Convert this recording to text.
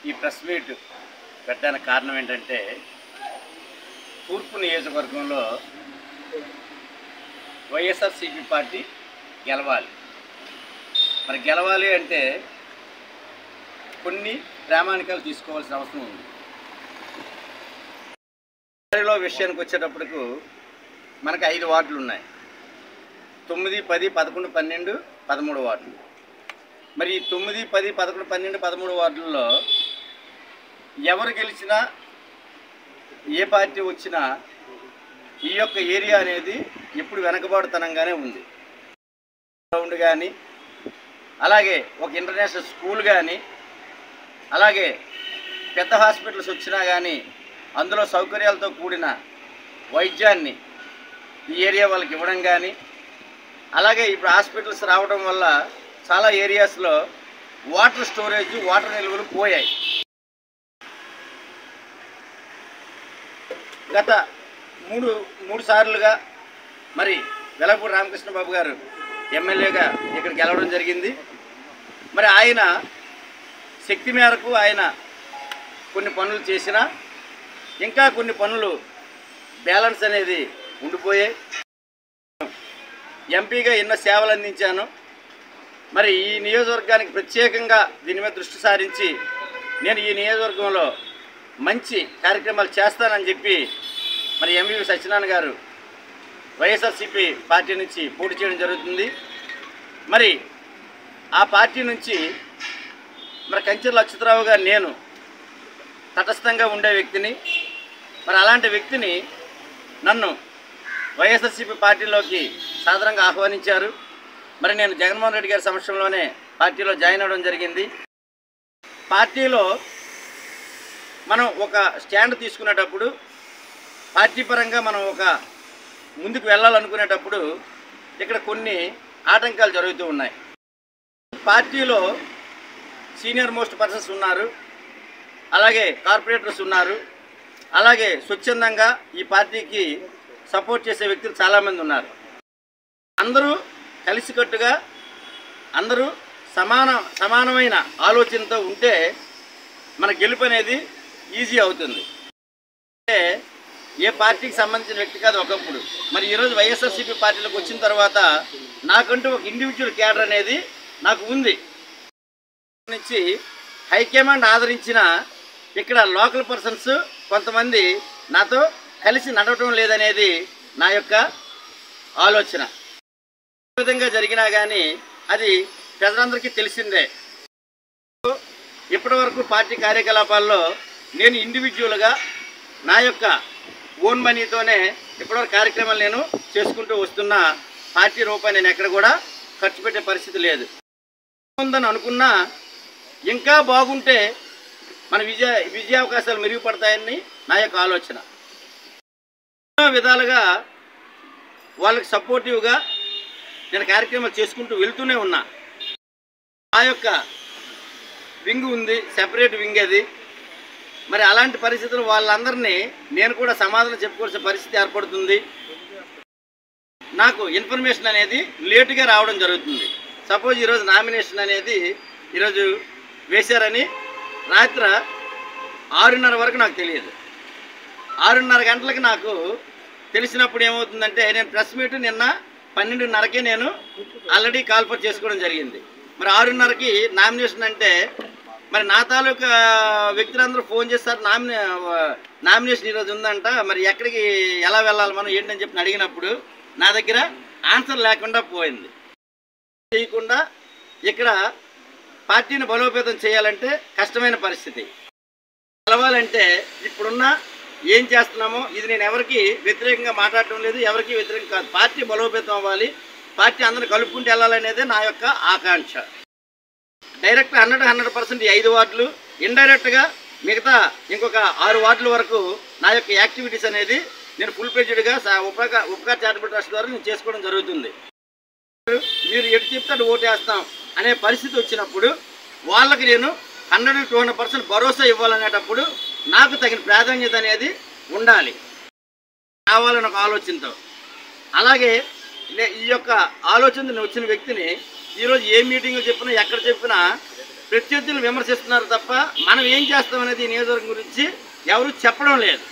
ఈ press meet పెట్టడానికి కారణం ఏంటంటే తూర్పు నియోజకవర్గంలో వైఎస్ఆర్సీపీ పార్టీ గెలవాలి. మరి గెలవాలి అంటే కొన్ని ప్రామాణికాలు తీసుకోవాల్సిన అవసరం ఉంది. విషయానికి వచ్చేటప్పటికు మనకు 5 వార్డులు ఉన్నాయి. 9, 10, 11, 12, 13 వార్డులు. మరి 9, 10, 11, 12, 13 వార్డుల్లో ఎవరు గెలిచినా ఏ పార్టీ వచ్చినా ఈ యొక్క ఏరియా అనేది ఎప్పుడు వెనకబాటుతనంగానే ఉంది. గ్రౌండ్ కానీ, అలాగే ఒక ఇంటర్నేషనల్ స్కూల్ కానీ, అలాగే పెద్ద హాస్పిటల్స్ వచ్చినా కానీ అందులో సౌకర్యాలతో కూడిన వైద్యాన్ని ఈ ఏరియా వాళ్ళకి ఇవ్వడం కానీ, అలాగే ఇప్పుడు హాస్పిటల్స్ రావడం వల్ల చాలా ఏరియాస్లో వాటర్ స్టోరేజ్, వాటర్ నిల్వలు పోయాయి. గత మూడు సార్లుగా మరి వెలగపూడి రామకృష్ణ బాబు గారు ఎమ్మెల్యేగా ఇక్కడ గెలవడం జరిగింది. మరి ఆయన శక్తి మేరకు ఆయన కొన్ని పనులు చేసినా ఇంకా కొన్ని పనులు బ్యాలెన్స్ అనేది ఉండిపోయాయి. ఎంపీగా ఎన్నో సేవలు అందించాను. మరి ఈ నియోజకవర్గానికి ప్రత్యేకంగా దీని మీద దృష్టి సారించి నేను ఈ నియోజకవర్గంలో మంచి కార్యక్రమాలు చేస్తానని చెప్పి మరి ఎంవి సత్యనారాయణ గారు వైఎస్ఆర్సీపీ పార్టీ నుంచి పోటీ చేయడం జరుగుతుంది. మరి ఆ పార్టీ నుంచి మరి కంచెర్ల అచ్యుతరావు గారు నేను తటస్థంగా ఉండే వ్యక్తిని. మరి అలాంటి వ్యక్తిని నన్ను వైఎస్ఆర్సీపీ పార్టీలోకి సాధారణంగా ఆహ్వానించారు. మరి నేను జగన్మోహన్ రెడ్డి గారి సమక్షంలోనే పార్టీలో జాయిన్ అవ్వడం జరిగింది. పార్టీలో మనం ఒక స్టాండ్ తీసుకునేటప్పుడు, పార్టీ పరంగా మనం ఒక ముందుకు వెళ్ళాలనుకునేటప్పుడు ఇక్కడ కొన్ని ఆటంకాలు జరుగుతూ ఉన్నాయి. పార్టీలో సీనియర్ మోస్ట్ పర్సన్స్ ఉన్నారు, అలాగే కార్పొరేటర్స్ ఉన్నారు, అలాగే స్వచ్ఛందంగా ఈ పార్టీకి సపోర్ట్ చేసే వ్యక్తులు చాలామంది ఉన్నారు. అందరూ కలిసికట్టుగా అందరూ సమానమైన ఆలోచనతో ఉంటే మన గెలుపు అనేది ఈజీ అవుతుంది. అంటే ఏ పార్టీకి సంబంధించిన వ్యక్తి కాదు ఒకప్పుడు. మరి ఈరోజు వైఎస్ఆర్సీపీ పార్టీలోకి వచ్చిన తర్వాత నాకంటూ ఒక ఇండివిజువల్ క్యాడర్ అనేది నాకు ఉంది. నుంచి హైకమాండ్ ఆదరించిన ఇక్కడ లోకల్ పర్సన్స్ కొంతమంది నాతో కలిసి నడవటం లేదనేది నా యొక్క ఆలోచన. ఏ విధంగా జరిగినా కానీ అది ప్రజలందరికీ తెలిసిందే. ఇప్పటివరకు పార్టీ కార్యకలాపాల్లో నేను ఇండివిజువల్గా నా యొక్క ఓన్ మనీతోనే ఇప్పటివరకు కార్యక్రమాలు నేను చేసుకుంటూ వస్తున్నా. పార్టీ రూపాయి నేను ఎక్కడ కూడా ఖర్చు పెట్టే పరిస్థితి లేదు. ఉందని అనుకున్నా ఇంకా బాగుంటే మన విజయావకాశాలు మెరుగుపడతాయని నా యొక్క ఆలోచన. ఎన్నో విధాలుగా వాళ్ళకి సపోర్టివ్గా నేను కార్యక్రమాలు చేసుకుంటూ వెళ్తూనే ఉన్నా. ఆ యొక్క వింగ్ ఉంది, సెపరేట్ వింగ్ అది. మరి అలాంటి పరిస్థితులు వాళ్ళందరినీ నేను కూడా సమాధానం చెప్పుకోవాల్సిన పరిస్థితి ఏర్పడుతుంది. నాకు ఇన్ఫర్మేషన్ అనేది లేటుగా రావడం జరుగుతుంది. సపోజ్ ఈరోజు నామినేషన్ అనేది ఈరోజు వేశారని రాత్రి 6:30 వరకు నాకు తెలియదు. 6:30 గంటలకు నాకు తెలిసినప్పుడు ఏమవుతుందంటే నేను ప్రెస్ మీట్ నిన్న 12:30కే నేను ఆల్రెడీ కాల్ఫర్ చేసుకోవడం జరిగింది. మరి 6:30కి నామినేషన్ అంటే మరి నా తాలూకా వ్యక్తులందరూ ఫోన్ చేస్తారు, నామినేషన్ ఈరోజు ఉందంట, మరి ఎక్కడికి ఎలా వెళ్ళాలి మనం ఏంటని చెప్పి అడిగినప్పుడు నా దగ్గర ఆన్సర్ లేకుండా పోయింది. చేయకుండా ఇక్కడ పార్టీని బలోపేతం చేయాలంటే కష్టమైన పరిస్థితి. కలవాలంటే ఇప్పుడున్న ఏం చేస్తున్నామో ఇది నేను ఎవరికి వ్యతిరేకంగా మాట్లాడటం లేదు, ఎవరికి వ్యతిరేకం కాదు. పార్టీ బలోపేతం అవ్వాలి, పార్టీ అందరిని కలుపుకుంటూ వెళ్ళాలనేదే నా యొక్క ఆకాంక్ష. డైరెక్ట్ 100% 5 వార్డులు, ఇండైరెక్ట్గా మిగతా ఇంకొక 6 వార్డుల వరకు నా యొక్క యాక్టివిటీస్ అనేది నేను ఫుల్ ప్లేజ్డ్గా ఉపకార్ చారిటబుల్ ట్రస్ట్ ద్వారా నేను చేసుకోవడం జరుగుతుంది. మీరు ఎటు చెప్తే ఓటు వేస్తాం అనే పరిస్థితి వచ్చినప్పుడు వాళ్ళకి నేను 100-200% భరోసా ఇవ్వాలనేటప్పుడు నాకు తగిన ప్రాధాన్యత అనేది ఉండాలి, కావాలని ఒక ఆలోచనతో. అలాగే ఈ యొక్క ఆలోచన వచ్చిన వ్యక్తిని ఈరోజు ఏ మీటింగ్లో చెప్పినా ఎక్కడ చెప్పినా ప్రత్యర్థులు విమర్శిస్తున్నారు తప్ప మనం ఏం చేస్తామనేది ఈ నియోజకవర్గం గురించి ఎవరు చెప్పడం లేదు.